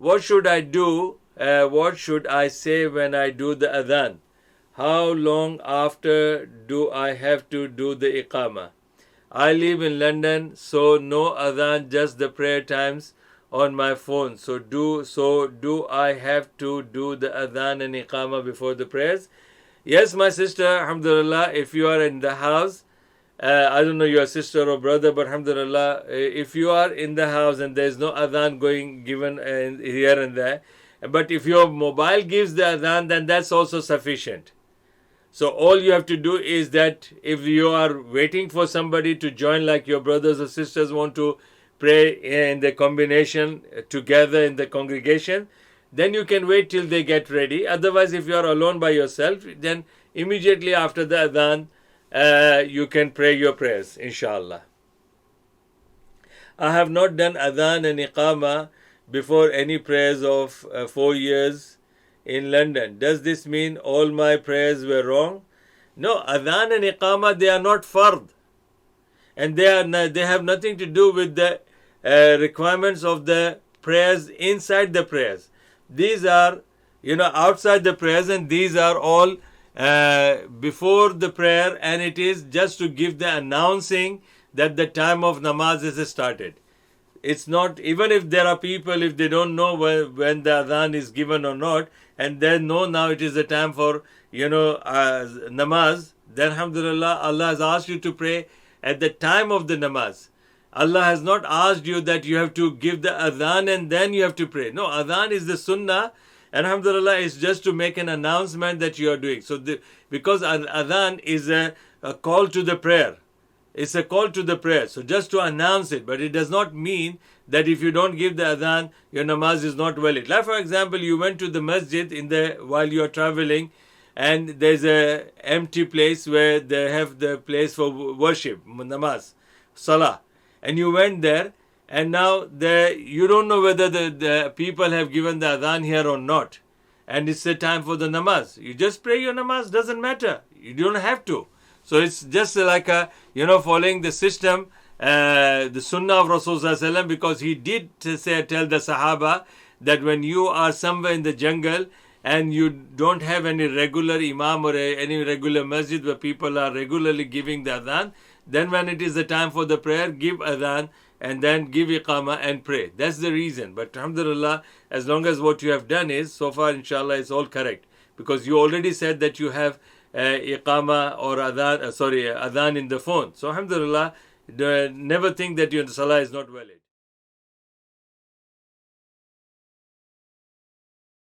what should I do? What should I say when I do the adhan? How long after do I have to do the iqamah? I live in London, so no adhan, just the prayer times on my phone. So do I have to do the adhan and iqamah before the prayers? Yes, my sister, alhamdulillah, if you are in the house, I don't know your sister or brother, but alhamdulillah, if you are in the house and there is no adhan given here and there, but if your mobile gives the adhan, then that's also sufficient. So all you have to do is that if you are waiting for somebody to join, like your brothers or sisters want to pray in the combination together in the congregation, then you can wait till they get ready. Otherwise, if you are alone by yourself, then immediately after the adhan, you can pray your prayers, inshallah. I have not done adhan and iqamah before any prayers of 4 years in London. Does this mean all my prayers were wrong? No, adhan and iqamah, they are not fard. And they have nothing to do with the requirements of the prayers inside the prayers. These are, outside the prayers, and these are all before the prayer, and it is just to give the announcing that the time of namaz is started. It's not, even if there are people, if they don't know when the adhan is given or not, and they know now it is the time for, namaz, then alhamdulillah, Allah has asked you to pray at the time of the namaz. Allah has not asked you that you have to give the adhan and then you have to pray. No, adhan is the sunnah, and alhamdulillah, it's just to make an announcement that you are doing. So, because adhan is a call to the prayer. It's a call to the prayer. So just to announce it, but it does not mean that if you don't give the adhan, your namaz is not valid. Like for example, you went to the masjid while you are traveling, and there's a empty place where they have the place for worship, namaz, Salah, and you went there, and now you don't know whether the people have given the adhan here or not, and it's the time for the namaz. You just pray your namaz, doesn't matter. You don't have to. So it's just like following the system, the sunnah of Rasulullah, because he did tell the Sahaba that when you are somewhere in the jungle and you don't have any regular imam or any regular masjid where people are regularly giving the adhan, then when it is the time for the prayer, give adhan and then give iqamah and pray. That's the reason. But alhamdulillah, as long as what you have done is, so far inshallah, it's all correct. Because you already said that you have iqamah or adhan in the phone. So alhamdulillah, never think that your salah is not valid.